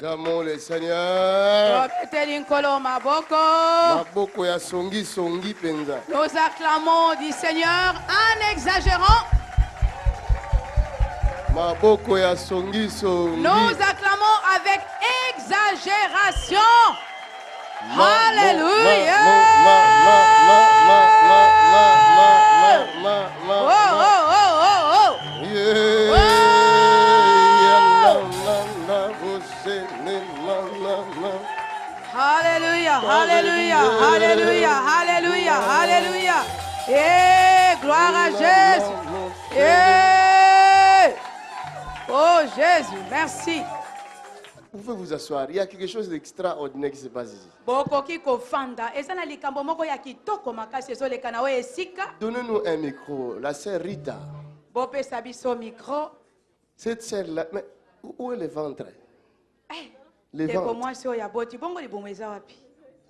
Acclamons le Seigneur. Maboko ya songi songi penza. Nous acclamons du Seigneur en exagérant. Maboko ya songi songi. Nous acclamons avec exagération. Alléluia. Alléluia, alléluia, alléluia, alléluia, alléluia. Et gloire à Jésus. Et oh Jésus, merci. Vous pouvez vous asseoir. Il y a quelque chose d'extraordinaire qui se passe ici. Donnez-nous un micro. La sœur Rita. Cette sœur-là, mais où est le ventre? Le ventre.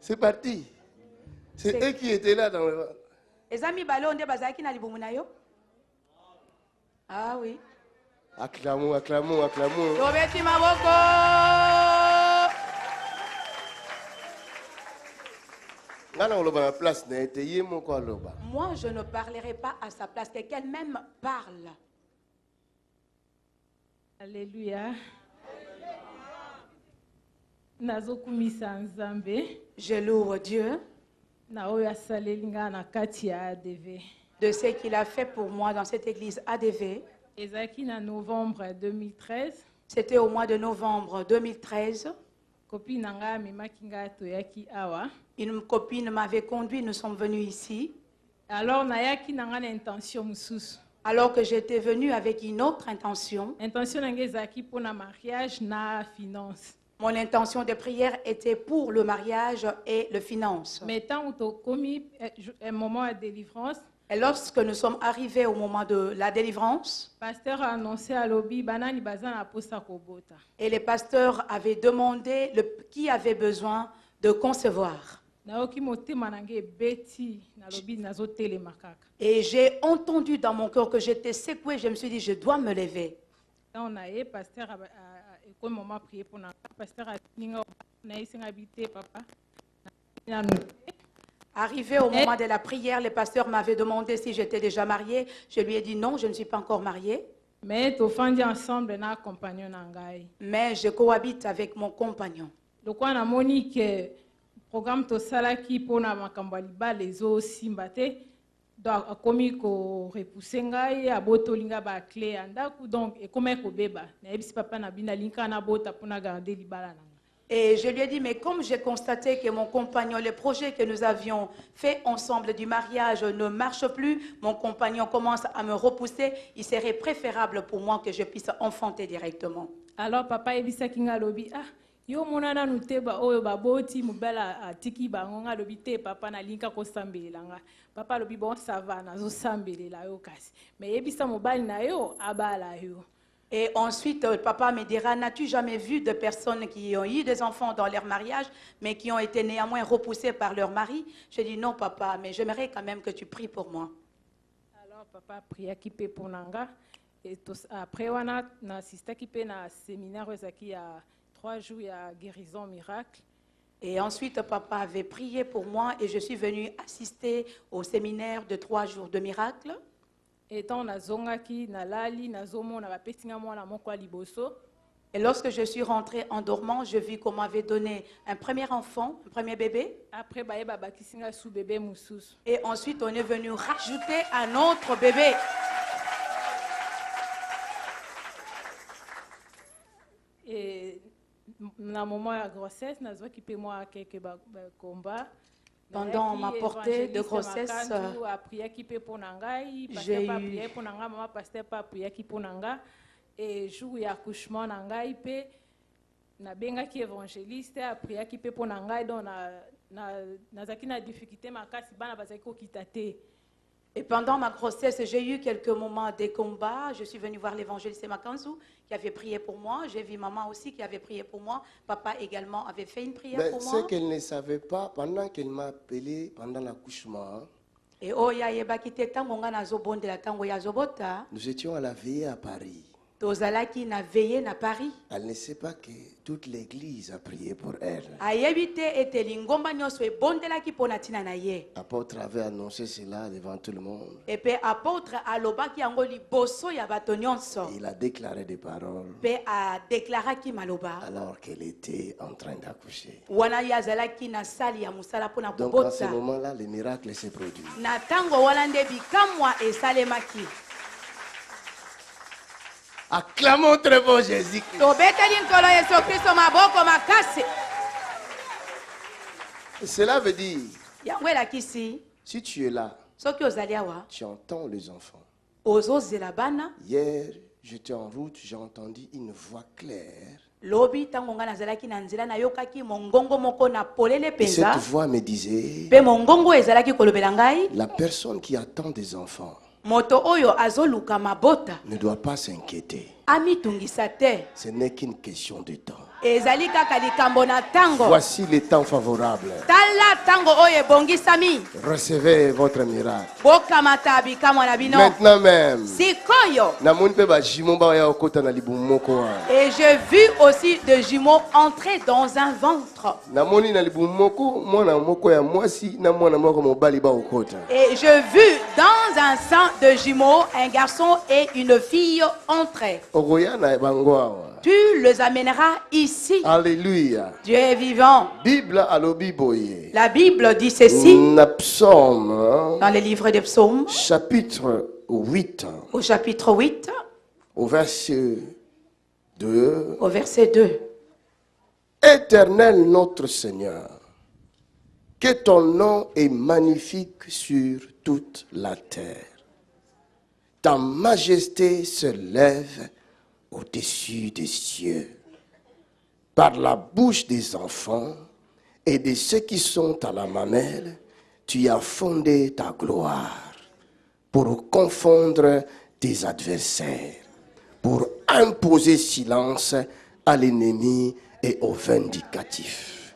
C'est parti. C'est eux qui étaient là dans le ventre. Ah oui. Acclamons, acclamons, acclamons. Moi, je ne parlerai pas à sa place, que qu'elle-même parle. Alléluia. Je loue Dieu de ce qu'il a fait pour moi dans cette église ADV. Novembre 2013. C'était au mois de novembre 2013. Une copine m'avait conduit, nous sommes venus ici. Alors que j'étais venue avec une autre intention. Mon intention de prière était pour le mariage et le finance. Mais tant un moment de délivrance, et lorsque nous sommes arrivés au moment de la délivrance, pasteur a annoncé à l'obi banani bazana posa kobota. Et les pasteurs avaient demandé qui avait besoin de concevoir. Et j'ai entendu dans mon cœur que j'étais secouée, je me suis dit je dois me lever. Arrivé au moment de la prière, le pasteur m'avait demandé si j'étais déjà mariée. Je lui ai dit non, je ne suis pas encore mariée. Mais je cohabite avec mon compagnon. Programme to salaki pona makambali les simbate donc komi ko repousser ngai abotolinga ba clé andaku donc et comme ko beba na ebisi papa na bina linka na bota pona garder libala nanga. Et je lui ai dit, mais comme j'ai constaté que mon compagnon, le projet que nous avions fait ensemble du mariage ne marche plus, mon compagnon commence à me repousser, il serait préférable pour moi que je puisse enfanter directement. Alors papa ebisa kinga lobi yo monana nuteba oyo baboti mubela atiki bangonga lobi te papa na linka ko sambelanga papa lobi bon ça va nazo sambelela yo kasi mais ebisa mobali na yo abala yo. Et ensuite, papa me dira, n'as-tu jamais vu de personnes qui ont eu des enfants dans leur mariage, mais qui ont été néanmoins repoussées par leur mari? Je dis, non papa, mais j'aimerais quand même que tu pries pour moi. Alors papa pria qui paie pour nanga. Et après, on a assisté qui paie na séminaire qui a 3 jours, il y a guérison miracle. Et ensuite, papa avait prié pour moi et je suis venue assister au séminaire de 3 jours de miracle. Et lorsque je suis rentrée en dormant, je vis qu'on m'avait donné un premier enfant, un premier bébé. Et ensuite, on est venu rajouter un autre bébé. Et dans le moment de la grossesse, quelques combats. Pendant ma portée de grossesse, j'ai eu et jour accouchement nangai pe na benga ki évangéliste a prié ki pe pona ngai donc na zaki na difficulté makasi bana bazaki ko kitate. Et pendant ma grossesse, j'ai eu quelques moments de combat. Je suis venue voir l'évangéliste Makanzou qui avait prié pour moi. J'ai vu maman aussi qui avait prié pour moi. Papa également avait fait une prière pour moi. Ce qu'elle ne savait pas, pendant qu'elle m'a appelé pendant l'accouchement, et nous étions à la veillée à Paris. tozalaki na veillé na Paris. Elle ne sait pas que toute l'église a prié pour elle. Ayebi te ete lingomba nyonso ebondelaki mpo na ntina na ye. Apôtre avait annoncé cela devant tout le monde. Epe apôtre alobaki yango liboso ya bato nyonso. Il a déclaré des paroles Pe adeklaraki maloba. alors qu'elle était en train d'accoucher. Wana ye azalaki na sali ya mosala mpo na Donc à ce kobota. moment-là, le miracle s'est produit. Na ntango wana nde bikamwa esalemaki. Acclamons très fort Jésus-Christ. Tobeteli nkolo Yesu Kristo maboko makasi. Cela veut dire, Yango elakisi si tu es là, soki ozali awa tu entends les enfants. ozozela bana. Hier, j'étais en route, j'ai entendu une voix claire. Lobi ntango nga nazalaki na nzela nayokaki mongongo moko na polele Et cette penza. voix me disait, Pe mongongo ezalaki kolobela ngai, la personne qui attend des enfants moto oyo azoluka mabota ne doit pas s'inquiéter. amitungisa te. Ce n'est qu'une question de temps. Ezali kaka likambo na ntango. Voici les temps favorables. Tala ntango oyo ebongisami. Recevez votre miracle. Bokamata bikamwa na bino. Maintenant même. Sikoyo. Namoni pe ba jimo ba ya okota na libumu moko wa. Et j'ai vu aussi de jumeaux entrer dans un ventre. Namoni na libumu moko mwana moko ya mwasi na mwana moko mobali ba okota. Et j'ai vu dans un sein de jumeaux un garçon et une fille entrer. Ogoya na bango awa. Tu les amèneras ici. Alléluia. Dieu est vivant. Bible alobi boye. La Bible dit ceci Na psaume dans le livre des psaumes, chapitre 8 au chapitre 8, au verset 2. au verset 2. Éternel notre Seigneur, que ton nom est magnifique sur toute la terre. Ta majesté se lève au-dessus des cieux. Par la bouche des enfants et de ceux qui sont à la mamelle, tu as fondé ta gloire pour confondre tes adversaires, pour imposer silence à l'ennemi et au vindicatif.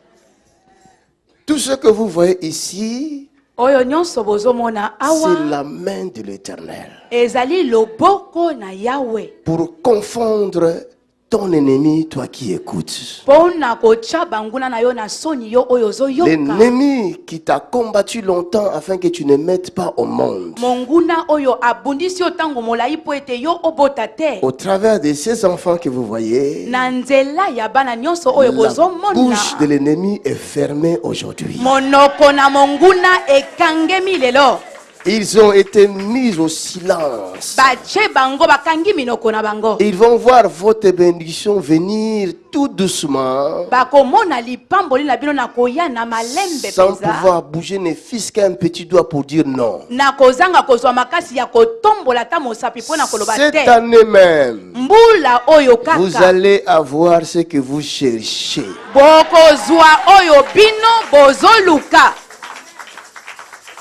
Tout ce que vous voyez ici, Oyo nyonso bozomona c'est awa la main de l'Éternel ezali loboko na Yahweh. pour confondre ton ennemi, toi qui écoutes. Pona kocha banguna na yo na soni yo oyo zoyoka. L'ennemi qui t'a combattu longtemps afin que tu ne mettes pas au monde. Monguna oyo abundisi yo tango molai po ete yo obota te. Au travers de ces enfants que vous voyez, Na nzela ya bana nyonso oyo la bozomona. bouche de l'ennemi est fermée aujourd'hui. Monoko na monguna ekangemi lelo. Ils ont été mis au silence. Bache bango bakangi minoko na bango. Ils vont voir votre bénédiction venir tout doucement, Bakomona lipamboli na bino na koya na malembe sans penza. pouvoir bouger ne fût-ce qu'un petit doigt pour dire non. Na kozanga kozwa makasi ya kotombola ta mosapi pona koloba Cette te. année même, Mbula oyo vous kaka. allez avoir ce que vous cherchez. Bokozwa oyo bino bozoluka.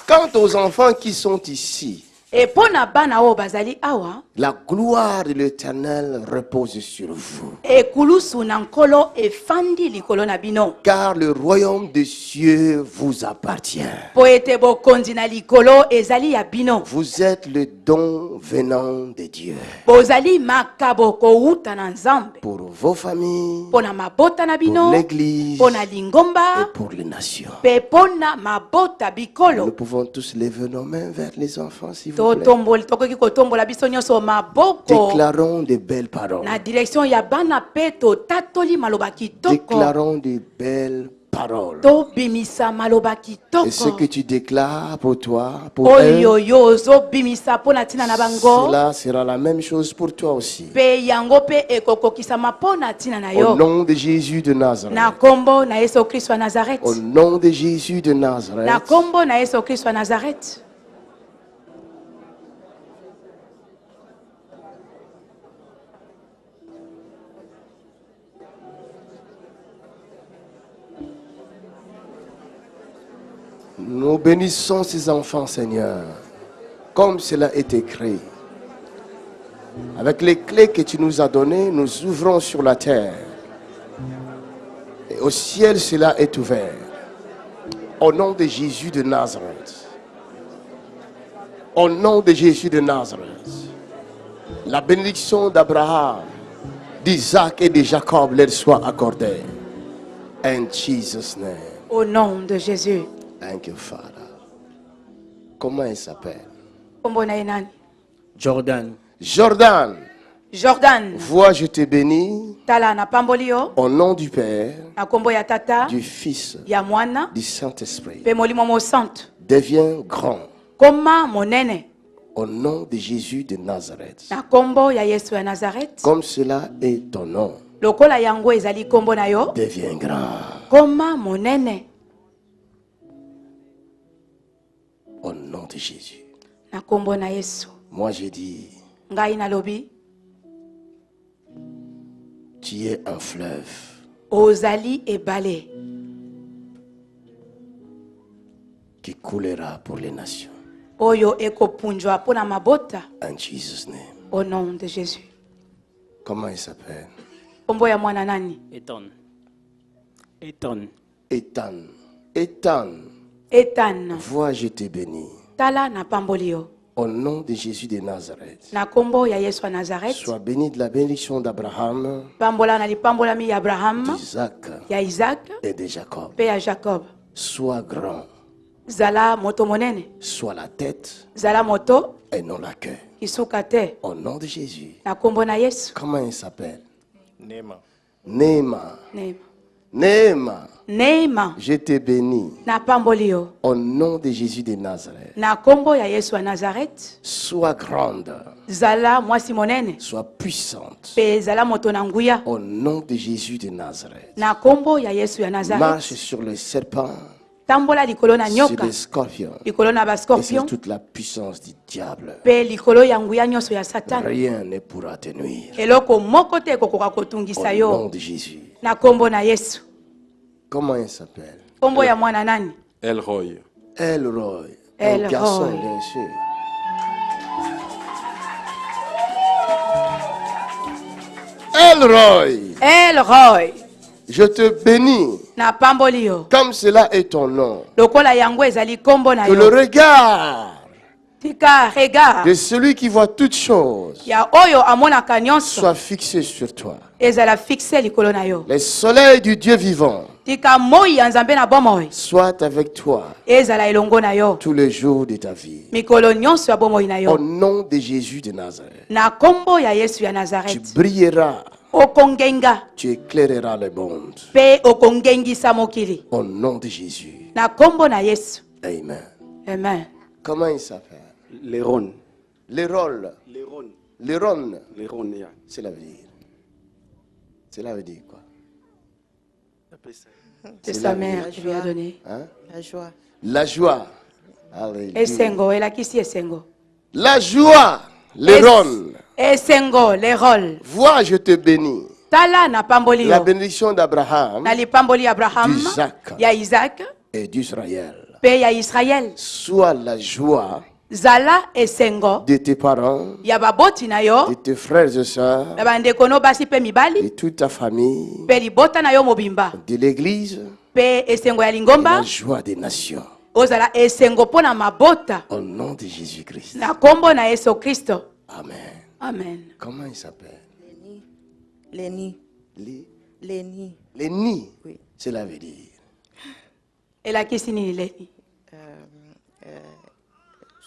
Quant aux enfants qui sont ici, Et pona bana oyo bazali awa. la gloire de l'Éternel repose sur vous. Ekulusu na nkolo efandi likolo na bino. Car le royaume des cieux vous appartient. Po ete bokonzi na likolo ezali ya bino. Vous êtes le don venant de Dieu. Bozali makabo kouta na nzambe. Pour vos familles, Pona mabota na pour bino. l'église Pona et lingomba. pour les nations. Pe pona mabota Nous bikolo. pouvons tous lever nos mains vers les enfants, s'il vous plaît. Totomboli tokoki kotombola biso nyonso maboko. Déclarons de belles paroles. Na direction ya bana pe totatoli maloba kitoko. Déclarons de belles paroles. Tobimisa maloba Et ce kitoko. que tu déclares pour toi, pour eux, Oyo yo ozobimisa pona tina na bango. cela sera la même chose pour toi aussi. Pe yango pe ekokokisama pona tina na Au yo. nom de Jésus de Nazareth. Na kombo na Yesu Kristo wa Nazareth. Au nom de Jésus de Na Nazareth. kombo na Yesu Kristo wa Nazareth. Nous bénissons ces enfants, Seigneur, comme cela est écrit. Avec les clés que tu nous as données, nous ouvrons sur la terre. Et au ciel, cela est ouvert. Au nom de Jésus de Nazareth. Au nom de Jésus de Nazareth. La bénédiction d'Abraham, d'Isaac et de Jacob leur soit accordée. In Jesus' name. Au nom de Jésus. Thank you, Father. Comment il s'appelle? Kombo na ye nani? Jordan. Jordan. Jordan. Vois, je te bénis Tala na pamboli yo. au nom du Père, Na kombo ya tata. du Fils, Ya mwana. du Saint-Esprit. Pe molimo mo santo. Deviens grand Koma monene. au nom de Jésus de Nazareth. Na kombo ya Yesu ya Nazareth. Comme cela est ton nom, Lokola yango ezali kombo na yo. deviens grand Koma monene. au nom de Jésus. Na kombo na Yesu. Moi, je dis, Ngai na lobi. tu es un fleuve Ozali ebale. qui coulera pour les nations. Oyo ekopunjwa pona mabota. In Jesus' name. Au nom de Jésus. Comment il s'appelle? Kombo ya mwana nani? Eton. Eton. Ethan. Ethan. Ethan. Vois, je te bénis. Tala na pamboli yo. Au nom de Jésus de Nazareth. Na kombo ya Yesu wa Nazareth. Sois béni de la bénédiction d'Abraham, Pambola na lipambolami ya Abraham. d'Isaac Ya Isaac. et de Jacob. Pe ya Jacob. Sois grand. Zala moto monene. Sois la tête Zala moto. et non la queue. Kisuka te. Au nom de Jésus. Na kombo na Yesu. Comment il s'appelle? Nema. Néma. Neema. Néma. Neema. Je te bénis. Na pamboli yo. Au nom de Jésus de Nazareth. Na kombo ya Yesu wa Nazareth. Sois grande. Zala mwasi monene. Sois puissante. Pe zala moto na nguya. Au nom de Jésus de Nazareth. Na kombo ya Yesu ya Marche Nazareth. sur le serpent, Tambola likolo na sur nyoka. les scorpions. Likolo na ba Et sur scorpion. toute la puissance du diable. Pe likolo ya nguya nyonso ya Satan. Rien ne pourra te nuire. Eloko moko te ekokoka kotungisa Au yo. nom de Jésus. Na kombo na Yesu. Comment il s'appelle? Kombo ya mwana nani? Elroy. Elroy. Un Elroy. garçon, bien sûr. Elroy. Elroy. Je te bénis. Na pamboli yo. Comme cela est ton nom. Lokola yango ezali kombo na Que le yo. regard Tika regard de celui qui voit toutes choses ya oyo amonaka nyonso soit fixé sur toi. ezala fixe likolo na yo. Les soleils du Dieu vivant Tika moi ya nzambe na bomoi soient avec toi ezala elongo na yo. tous les jours de ta vie. Mikolo nyonso ya bomoi na Au yo. nom de Jésus de Nazareth, Na kombo ya Yesu ya tu Nazareth. brilleras, Okongenga tu éclaireras le monde. pe okongengisa mokili. Au nom de Jésus. Na kombo na Yesu. Amen. Amen. Comment il s'appelle? Leron. Léron. Leron. Léron. Leron, yeah. Cela veut dire. Cela veut dire quoi? C'est sa mère qui lui a donné. Hein? La joie. La joie. Alléluia. Esengo, elakisi esengo. La joie. Léron. Esengo, les rôles. Vois, je te bénis. Tala na pamboli La yo. bénédiction d'Abraham Na lipamboli Abraham. d'Isaac. Ya Isaac. et d'Israël. Pe ya Israël. Sois la joie Zala esengo. de tes parents, Ya baboti na yo. de tes frères et sœurs, Ya bandeko no basi pe de mibali. toute ta famille, Pe libota na yo mobimba. de l'Église, Pe esengo ya et lingomba. la joie des nations. Ozala esengo pona mabota. Au nom de Jésus-Christ. Na kombo na Yesu Kristo. Amen. Amen. Comment il s'appelle? Léni. Les, Léni. les nids. Oui. Cela veut dire. Elakisi nini leni?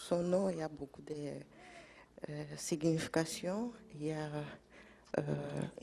Son nom, il y a beaucoup de significations. Il y a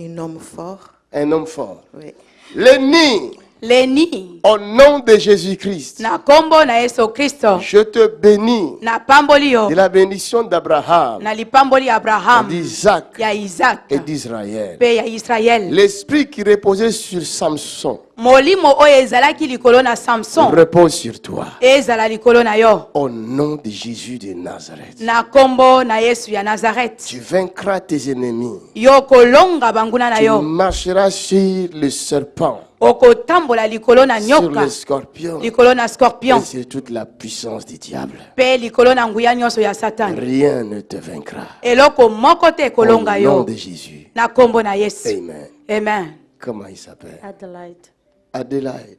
un homme fort. Un homme fort. Oui. Les nids. Leni. Au nom de Jésus-Christ. Na kombo na Yesu Kristo. Je te bénis Na pamboli yo. de la bénédiction d'Abraham, Na lipamboli ya Abraham. d'Isaac Ya Isaac. et d'Israël. Pe ya Israël. L'esprit qui reposait sur Samson Molimo oyo ezalaki likolo na Samson. repose sur toi. Ezala likolo na yo. Au nom de Jésus de Nazareth. Na kombo na Yesu ya Nazareth. Tu vaincras tes ennemis. Yo kolonga banguna na Tu yo. marcheras sur le serpent, Okotambola likolo na sur nyoka. le scorpion Likolo na et scorpion. sur toute la puissance du diable. Pe likolo na nguya nyonso ya Satan. Rien ne te vaincra. Eloko moko te Au kolonga nom yo. de Jésus. Na kombo na Yesu. Amen. Amen. Comment il s'appelle? Adelaide. Adélaïde.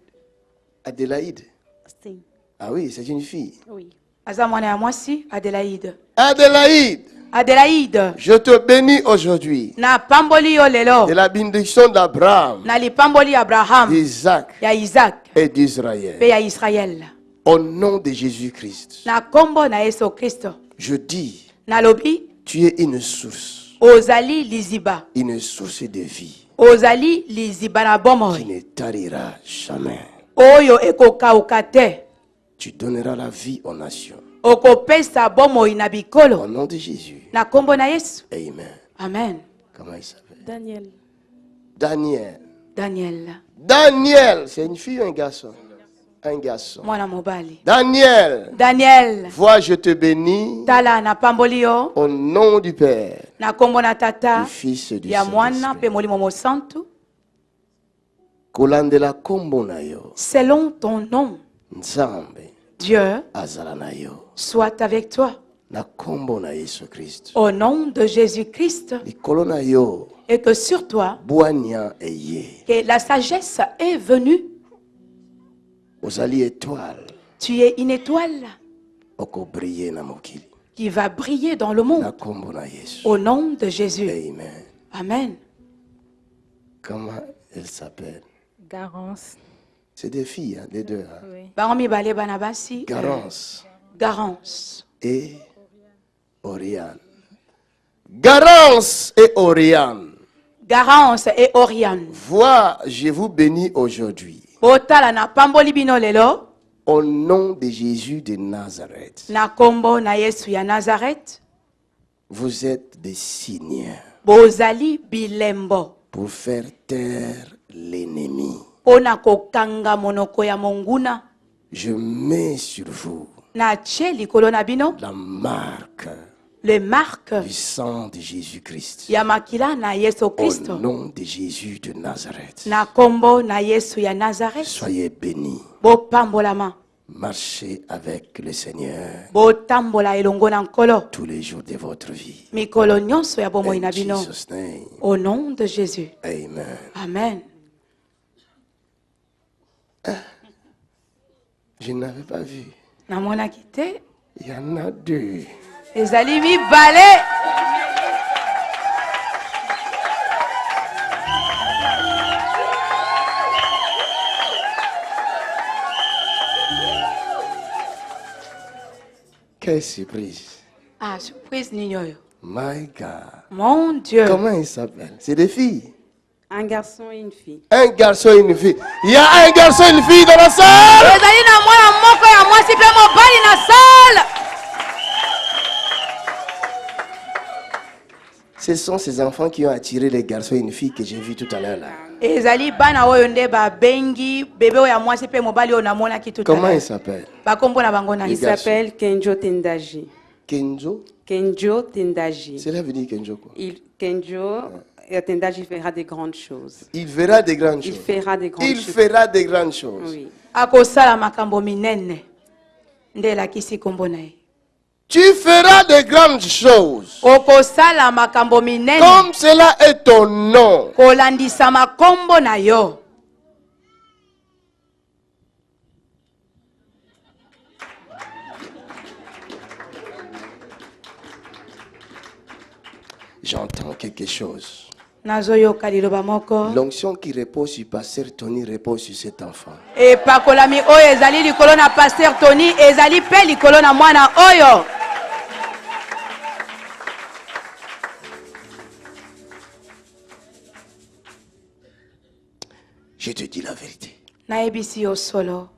Adélaïde. Si. Ah oui, c'est une fille. Oui. Aza mwana ya mwasi Adelaide. Adélaïde, Adélaïde, je te bénis aujourd'hui na pamboli yo lelo, de la bénédiction d'Abraham, na lipamboli Abraham, d'Isaac ya Isaac, et pe d'Israël. ya Israël. Au nom de Jésus-Christ, Na kombo na Yesu Christo, je dis, na lobi, tu es une source ozali liziba, de vie ozali liziba na qui bomoi, ne tarira jamais. oyo ekokauka te, Tu donneras la vie aux nations. okopesa bomoi na Au bikolo, nom de Jésus. na kombo na Yesu. Amen. Amen. Comment il s'appelle? Daniel. Daniel. Daniel, Daniel, c'est une fille ou un garçon? Un garçon. mwana mobali. Daniel, Daniel, vois, je te bénis tala na pamboli yo, au nom du Père, na kombo na tata, du Fils et du ya mwana pe Saint-Esprit. molimo mosantu, Kolandela kombo na yo, selon ton nom, Nzambe, Dieu azala na yo. soit avec toi. Na kombo na Yesu Christ. Au nom de Jésus-Christ, Likolo na yo, et que sur toi, bwanya eye. que la sagesse est venue. Ozali étoile, Tu es une étoile oko briller na mokili. qui va briller dans le Na monde. kombo na Yesu. Au nom de Jésus. Amen. Amen. Comment elle s'appelle? Garance. C'est des filles, hein, les deux. Hein. Oui. Baromi bale bana basi, Garance Garance. et Oriane. Garance et Oriane. Garance et Oriane. Vois, je vous bénis aujourd'hui. Botala na pamboli bino lelo, Au nom de Jésus de Nazareth. na kombo na Yesu ya Nazareth, Vous êtes des signes bozali bilembo. pour faire taire l'ennemi. Pona kokanga monoko ya monguna, Je mets sur vous na tche likolo na bino, la marque le marque du sang de Jésus-Christ. ya makila na Yesu Au Christo. nom de Jésus de Nazareth. Na kombo na Yesu ya Nazareth, Soyez bénis. bopambolama, Marchez avec le Seigneur botambola elongo na nkolo, tous les jours de votre vie. mikolo nyonso ya bomoi na In bino. Jesus' name. Au nom de Jésus. Amen. Amen. Je n'avais pas vu. Namonaki te, Il y en a deux. ezali mibale. Quelle surprise. Ah, surprise nini oyo. My God. Mon Dieu. Comment ils s'appellent? C'est des filles. Un garçon et une fille. Un garçon et une fille. Il y a un garçon et une fille dans la salle. ezali na mwana moko ya mwasi mpe mobali na sale. Ce sont ces enfants qui ont attiré les garçons et une fille que j'ai vu tout à l'heure là. ezali bana oyo nde babengi bebe oyo ya mwasi mpe mobali oyo namonaki Comment ils tutala. s'appellent? Bakombo na bango na Il garçon. s'appelle Kenjo Tendaji. Kenzo. Kenjo Tendaji. Cela veut dire Kenzo quoi? Kenjo Tendaji fera des grandes choses. Il verra des grandes Il choses. fera des grandes Il choses. fera des grandes choses. Oui. akosala makambo minene nde elakisi kombo na ye. Tu feras de grandes choses. okosala makambo minene Comme cela est ton nom. kolandisa makombo na yo. J'entends quelque chose. nazoyoka liloba moko. L'onction qui repose sur Pasteur Tony repose sur cet enfant. epakolami oyo ezali likolo na paster Tony ezali mpe likolo na mwana oyo. Je te dis la vérité. nayebisi yo solo,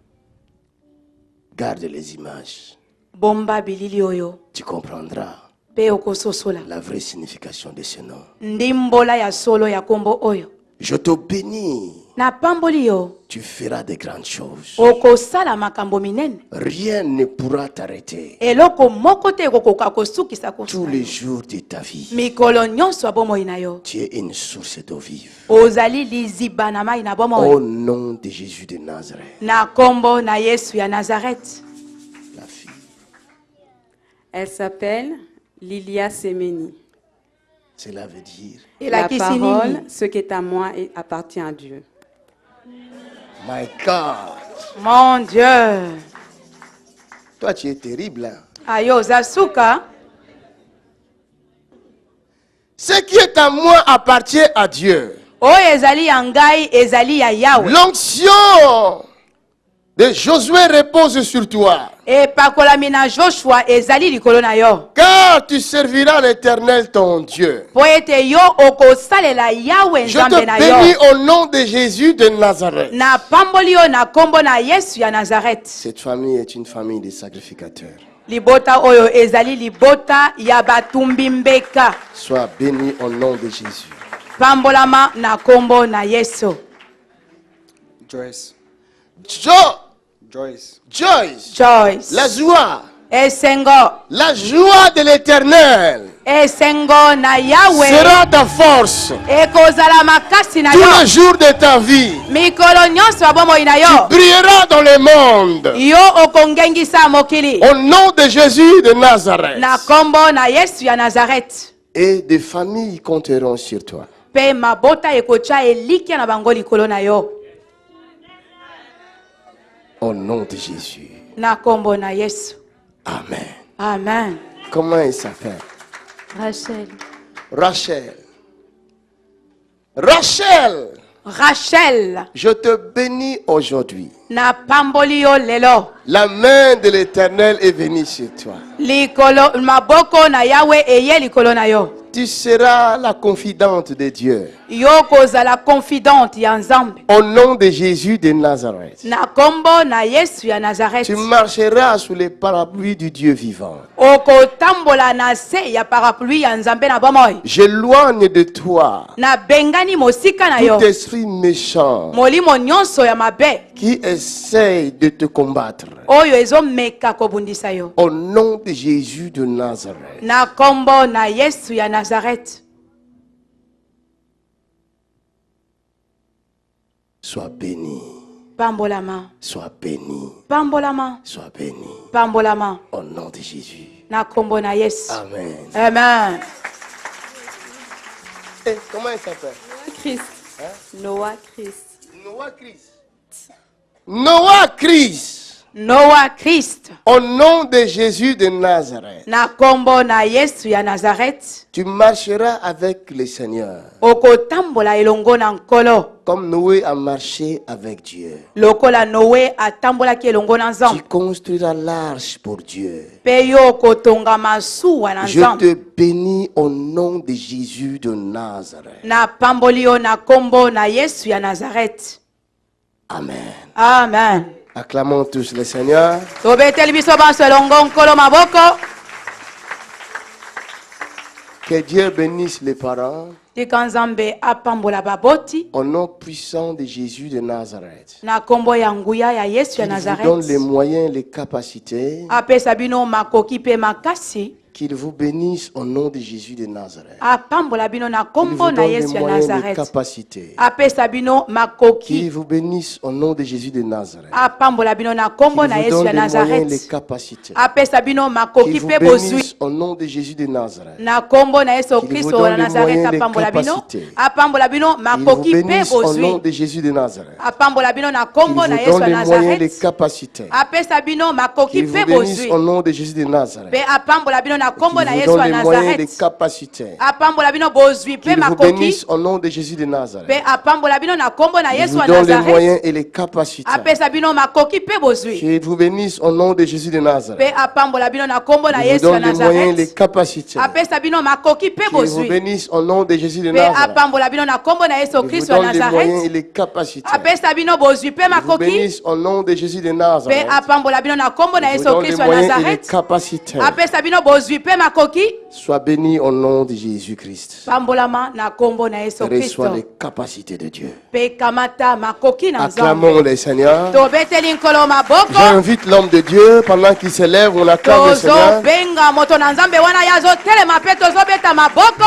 Garde les images. bomba bilili oyo Tu comprendras mpe okososola la vraie signification de ce nom. ndimbola ya solo ya kombo oyo. Je te bénis. napamboli yo, Tu feras de grandes choses. okosala makambo minene. Rien ne pourra t'arrêter eloko moko te ekokoka kosukisa tous kosa les yo. jours de ta vie. mikolo nyonso ya bomoi na yo, Tu es une source d'eau vive. ozali liziba na mai na Au bomoi. nom de Jésus de Nazareth. na kombo na Yesu ya Nazareth. La fille. Elle s'appelle Lilia Semeni. Cela veut dire, La elakisi parole, nini? ce qui est à moi, appartient à Dieu. my God. Mon Dieu. Toi, tu es terrible. Hein? ayo oza suka. Ce qui est à moi appartient à Dieu. oyo ezali ya ngai ezali ya Yawe. L'onction de Josué repose sur toi. Epakolami na Joshua ezali likolo na yo. Car tu serviras l'Éternel ton Dieu. Po ete yo okosalela Yawe Je nzambe te na bénis yo. au nom de Jésus de Nazareth. Na pamboli yo na kombo na Yesu ya Nazareth. Cette famille est une famille de sacrificateurs. Libota oyo ezali libota ya batumbi mbeka. Sois béni au nom de Jésus. Pambolama na kombo na Yesu. Joyce. Joyce. Joyce, Joyce. la joie de l'Éternel Esengo na Yawe. sera ta force Ekozala makasi na tous yo. les jours de ta vie. Mikolo nyonso ya bomoi na yo. Brilleras dans le monde Yo okongengisa mokili. au nom de Jésus de Nazareth. Na kombo na Yesu ya Nazareth. Et des familles compteront sur toi. Pe mabota ekocha elikia na bango likolo na yo. Au nom de Jésus. Na kombo na Yesu. Amen. Amen. Comment il s'appelle? Rachel. Rachel. Rachel, Rachel. je te bénis aujourd'hui. Na pamboli yo lelo. La main de l'Éternel est venue sur toi. Likolo maboko na Yawe eye likolo na yo. Tu seras la confidente de Dieu. Yo kozala confidente ya Nzambe. Au nom de Jésus de Nazareth. Na kombo na Yesu ya Nazareth. Tu marcheras sous les parapluies du Dieu vivant. Okotambola na se ya parapluie ya Nzambe na bomoi. J'éloigne de toi Na bengani mosika na yo. tout esprit méchant Molimo nyonso ya mabe. qui essaye de te combattre. Oyo ezomeka kobundisa yo. Au nom de Jésus de Nazareth. Na kombo na Yesu ya Nazareth. Sois béni. Pambolama. Sois béni. Pambolama. Sois béni. Pambolama. Au nom de Jésus. Na kombo na Yesu. Amen. Amen. Comment il s'appelle? Christ. Noah Christ. Noah Christ. Noah Christ. Noah Christ. Au nom de Jésus de Nazareth. Na kombo na Yesu ya Nazareth. Tu marcheras avec le Seigneur. Okotambola elongo na nkolo. Comme Noé a marché avec Dieu. Lokola Noé atambolaki elongo na Tu Nzambe. construiras l'arche pour Dieu. Pe yo kotonga masuwa na Je Nzambe. te bénis au nom de Jésus de Nazareth. Na pamboli yo na kombo na Yesu ya Nazareth. Amen. Amen. Acclamons tous le Seigneur. Tobeteli biso banso elongo nkolo maboko. Que Dieu bénisse les parents. Tika Nzambe apambola baboti. Au nom puissant de Jésus de Nazareth. Na kombo ya nguya ya Yesu ya Qu'il vous donne les Nazareth. moyens, les capacités. Apesa bino makoki pe makasi. Qu'il vous bénisse au nom de Jésus de Nazareth. Apambola bino na Qu'il kombo vous na donne les Yesu ya moyens, les Nazareth. capacités. Apesa bino Qu'il makoki. vous bénisse au nom de Jésus de Nazareth. Apambola bino na kombo Qu'il na vous Yesu donne ya les moyens, les Nazareth. capacités. Apesa bino Qu'il makoki vous pe bozwi. bénisse au nom de Jésus de Nazareth. Na kombo na Yesu Qu'il vous Kristo donne na les Nazareth moyens, les apambola bino. capacités. Apambola bino Qu'il vous makoki pe bénisse au nom bozwi. de Jésus de Nazareth. Apambola bino na Qu'il kombo vous na Yesu donne ya les moyens, les Nazareth. capacités. Apesa bino makoki Qu'il pe vous bénisse bozwi. au nom de Jésus de Nazareth. Pe apambola bino na kombo na Qu'il vous Yesu donne ya les moyens, les Nazareth. capacités. Apambola bino bozwi pe Qu'il vous makoki. bénisse au nom de Jésus de Nazareth. Pe apambola bino na kombo na Qu'il Yesu vous ya donne les Nazareth. moyens et les capacités. Apesa bino makoki pe bozwi. Qu'il vous bénisse au nom de Jésus de Nazareth. Pe apambola bino na kombo na Qu'il vous Yesu ya donne les moyens et les Nazareth. capacités. Apesa bino makoki pe Qu'il vous bozwi. bénisse au nom de Jésus de Pe Nazareth. apambola bino na kombo na Yesu Qu'il vous Kristo ya donne les moyens et Nazareth. les capacités. Apesa bino bozwi pe Qu'il vous makoki. bénisse au nom de Jésus de Pe Nazareth. apambola bino na kombo na Qu'il vous Yesu donne les Kristo ya moyens et les Nazareth. capacités. Apesa bino bozwi pe makoki. Sois béni au nom de Jésus-Christ. Pambolama na kombo na Yesu Reçois Kristo. les capacités de Dieu. Pe kamata makoki na Acclamons Nzambe. le Seigneur. Tobeteli nkolo maboko. J'invite l'homme de Dieu pendant qu'il s'élève, on acclame le Seigneur. Tozobenga moto na Nzambe wana yazo telema pe tozobeta maboko.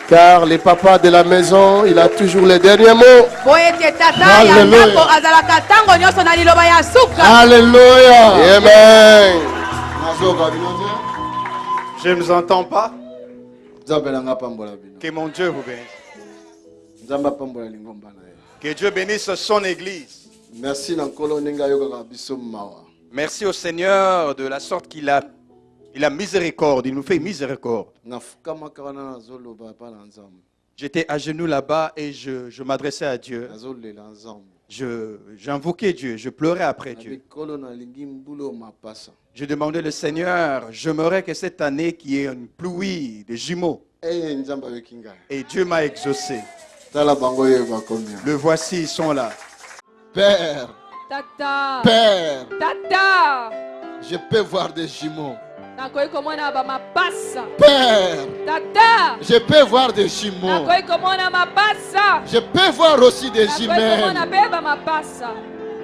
Car le papa de la maison, il a toujours les derniers mots. Po ete tata ya Hallelujah. ndako azalaka ntango nyonso na liloba ya suka. Alléluia. Amen. Je ne vous entends pas. Que mon Dieu vous bénisse. Que Dieu bénisse son église. Merci Nankolo Nenga Yoga Biso Mawa. Merci au Seigneur de la sorte qu'il a Il a miséricorde, il nous fait miséricorde. nafukamaka wana nazoloba epai na nzambe J'étais à genoux là-bas et je m'adressais à Dieu. nazolela nzambe J'invoquais Dieu, je pleurais après na Dieu. bikolo nalingi mbula mapasa Je demandais le Seigneur, j'aimerais que cette année qu'il y ait une pluie de jumeaux. eye nzambe ayoki ngai Et Dieu m'a exaucé. tala bango oyo bakomia Le voici, ils sont là. Père, Tata. Père, Tata. je peux voir des jumeaux. Nakoki komona ba mapasa. Père, Tata. je peux voir des jumeaux. Nakoki komona mapasa. Je peux voir aussi des Nakoki komona jumelles. pe ba mapasa.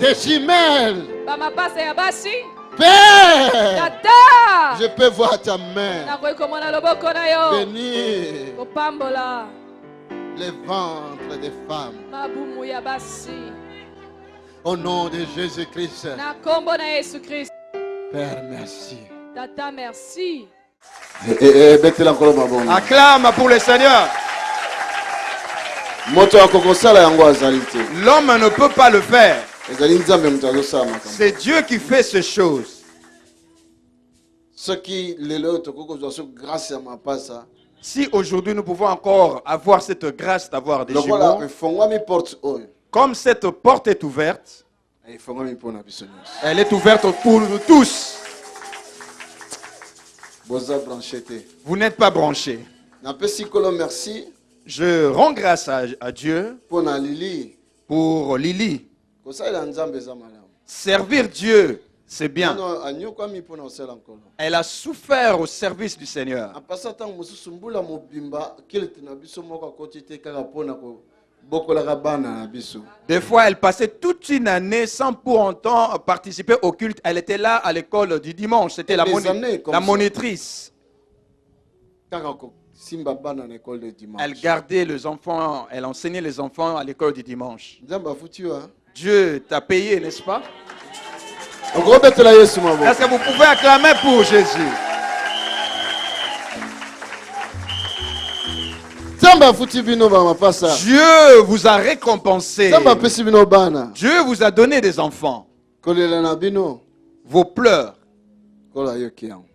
Des jumelles. Ba mapasa ya basi. Père, Tata. je peux voir ta main. Nakoki komona loboko na yo. Bénir Kopambola les ventres des femmes. mabumu ya basi. Au nom de Jésus-Christ. Na kombo na Yesu Christ. Père, merci. Tata, merci. Betela nkolo mabongo. Acclame pour le Seigneur. Moto akokosala yango azali te. L'homme ne peut pas le faire. Ezali nzambe moto azosala makambo. C'est Dieu qui fait ces choses. Soki lelo tokokozwa so grâce ya mapasa. Si aujourd'hui nous pouvons encore avoir cette grâce d'avoir des Lokola jumeaux, efongwami porte oyo. comme cette porte est ouverte, Efongwami mpona biso nyonso. elle est ouverte pour nous tous. Boza branché te. Vous n'êtes pas branchés. Napesi kolo merci Je rends grâce à Dieu mpona Lili. pour Lily. Kosalela nzambe eza malamu. Servir Dieu, c'est bien. Ano anyokwami mpona kosala nkolo. Elle a souffert au service du Seigneur. Apasa ntango mosusu mbula mobimba kilete na biso moko akoti te kaka mpona kobokolaka bana na biso. Des fois, elle passait toute une année sans pour autant participer au culte. Elle était là à l'école du dimanche. C'était la, Des années comme ça. monitrice. Kaka kosimba bana na école de dimanche. Elle gardait les enfants, elle enseignait les enfants à l'école du dimanche. Nzambe afuti yo. Dieu t'a payé, n'est-ce pas? Okobetela Yesu maboko. Est-ce que vous pouvez acclamer pour Jésus? Nzambe afuti bino ba mapasa. Dieu vous a récompensé. Nzambe apesi bino bana. Dieu vous a donné des enfants. Kolela na bino. Vos pleurs Kola yoki yango.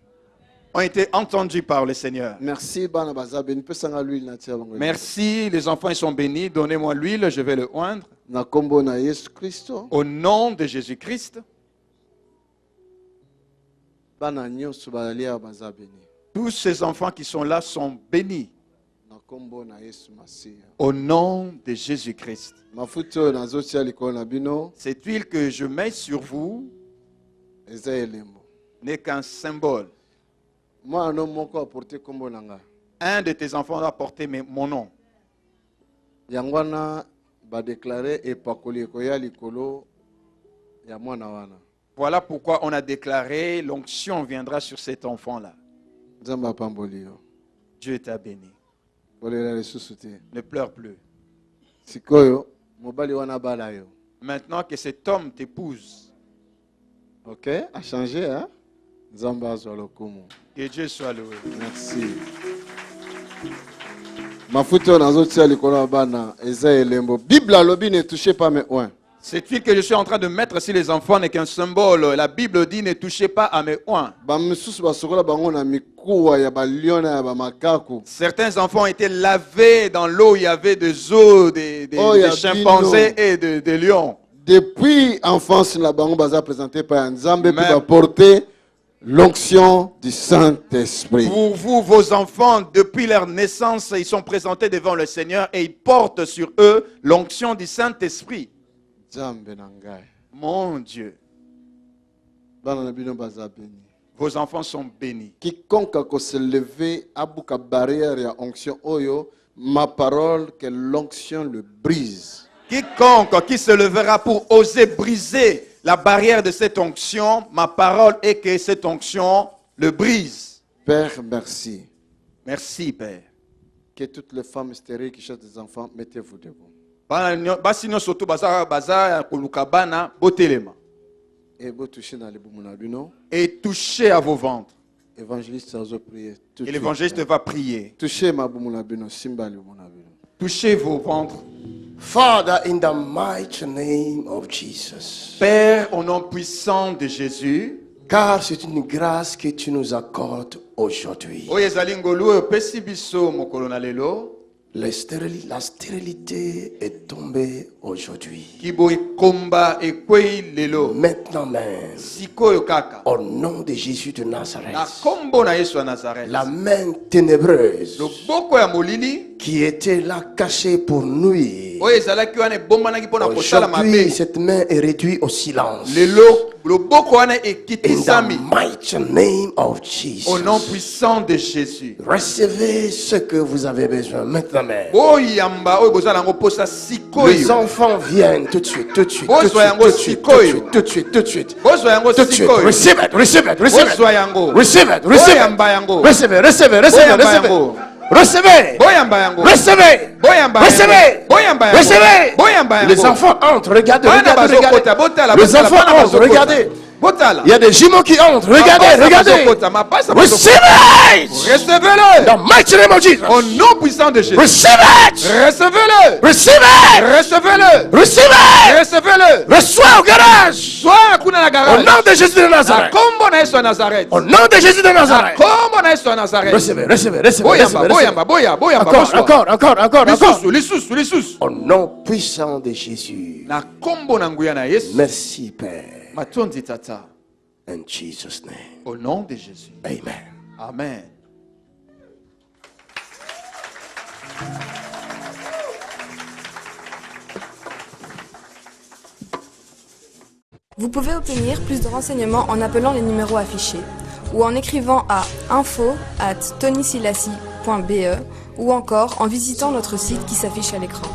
ont été entendus par le Seigneur. Merci bana bazabeni pesanga l'huile na tia bango. Merci, les enfants ils sont bénis. Donnez-moi l'huile, je vais le oindre. Na kombo na Yesu Kristo. Au nom de Jésus-Christ, Bana nyonso balia bazabeni. tous ces enfants qui sont là sont bénis. Na kombo na Yesu Masiya. Au nom de Jésus-Christ. Mafuta oyo nazotia likolo na bino Cette huile que je mets sur vous eza elembo. n'est qu'un symbole. Mwana moko aporte kombo na nga. Un de tes enfants doit porter mon nom. Yango wana badeklare epakoli ekoya likolo ya mwana wana. Voilà pourquoi on a déclaré l'onction viendra sur cet enfant-là. Nzambe apamboli yo. Dieu t'a béni. Bolela lisusu te. Ne pleure plus. Sikoyo mobali wana bala yo. Maintenant que cet homme t'épouse, OK, a changé hein? Nzambe azwa lokumu. que Dieu soit loué. Merci. Mafuta oyo nazotia likolo ya bana eza elembo. Bible alobi ne touchez pas mes oins. Cette huile que je suis en train de mettre sur les enfants n'est qu'un symbole. La Bible dit ne touchez pas à mes oins. Bamisusu basokola bango na mikuwa ya baliona ya bamakaku. Certains enfants ont été lavés dans l'eau. Il y avait des os, des chimpanzés et des lions. Depuis enfance na bango baza présenté par Nzambe pour Même- apporter l'onction du Saint-Esprit. Pour vous, vos enfants, depuis leur naissance, ils sont présentés devant le Seigneur et ils portent sur eux l'onction du Saint-Esprit. Nzambe na ngai. Mon Dieu, Bana na bino baza béni. vos enfants sont bénis. Quiconque a se lever à buka barrière ya onction oyo, ma parole que l'onction le brise. Quiconque qui se levera pour oser briser la barrière de cette onction, ma parole est que cette onction le brise. Père, merci. Merci, Père. Que toutes les femmes stériles qui cherchent des enfants, mettez-vous debout. Basi nyonso to baza koluka bana botelema Et vous touchez dans les boumou na bino. et touchez à vos ventres. Évangéliste azo prier. Tout de Et suite. l'évangéliste va prier. Touchez ma boumou na bino, simba le boumou na bino. Touchez vos ventres. Father, in the mighty name of Jesus. Père, au nom puissant de Jésus, Car c'est une grâce que tu nous accordes aujourd'hui. oyo ezali ngolu oyo opesi biso mokolo na lelo La stérilité est tombée aujourd'hui. kiboyi komba ekwei lelo Maintenant même, sikoyo kaka au nom de Jésus de Nazareth, na kombo na yesu ya nazareth la main ténébreuse loboko ya molili qui était là cachée pour nuire, oyo ezalaki wana ebombanaki mpo na kosala aujourd'hui mabe cette main est réduite au silence. lelo loboko wana In the ekitisami mighty name of au nom Jesus. puissant de jésus Recevez ce que vous avez besoin maintenant même. boyamba oyo bozala yango posa Les sikoyo enfants viennent tout de suite, tout de suite, tout de Bozwa suite, yango tout de suite, tout de sikoyo. suite, tout de suite, tout de suite. bozwa yango Tout de suite. sikoyo Receive it, receive it, receive it. bozwa yango Receive it, receive boyamba it. yango Recevez, recevez, recevez, Boyamba recevez. yango. Recevez. boyamba yango Recevez. boyamba Recevez. boyamba yango Recevez. boyamba yango Les enfants entrent, regardez, Bana regardez, bazokota, regardez. botala, Les botala, enfants bana entrent, bazokota. regardez. botala Il y a des jumeaux qui entrent, regardez, Mapasa regardez. bazokota, mapasa Receive bazokota. it. Recevez-le Dans le mighty name of Jesus. au nom puissant de Jésus. Receive it. Recevez-le Receive it. recevez-le Receive it. recevez-le Reçois au garage. sois kuna na Au garage nom de Jésus de na Nazareth. kombo na Yesu ya Nazareth Au nom de Jésus de na Nazareth. kombo na Yesu ya Nazareth Recevez, recevez, recevez, boyamba recevez, recevez. boyamba boyamba Encore, bozwa. encore, encore, encore, encore. lisusu lisusu Au nom puissant de Jésus. na kombo na nguya na Yesu Merci, Père. matondi tata In Jesus' name. au nom de Jésus Amen. amen. Vous pouvez obtenir plus de renseignements en appelant les numéros affichés ou en écrivant à info@tonysilassi.be ou encore en visitant notre site qui s'affiche à l'écran.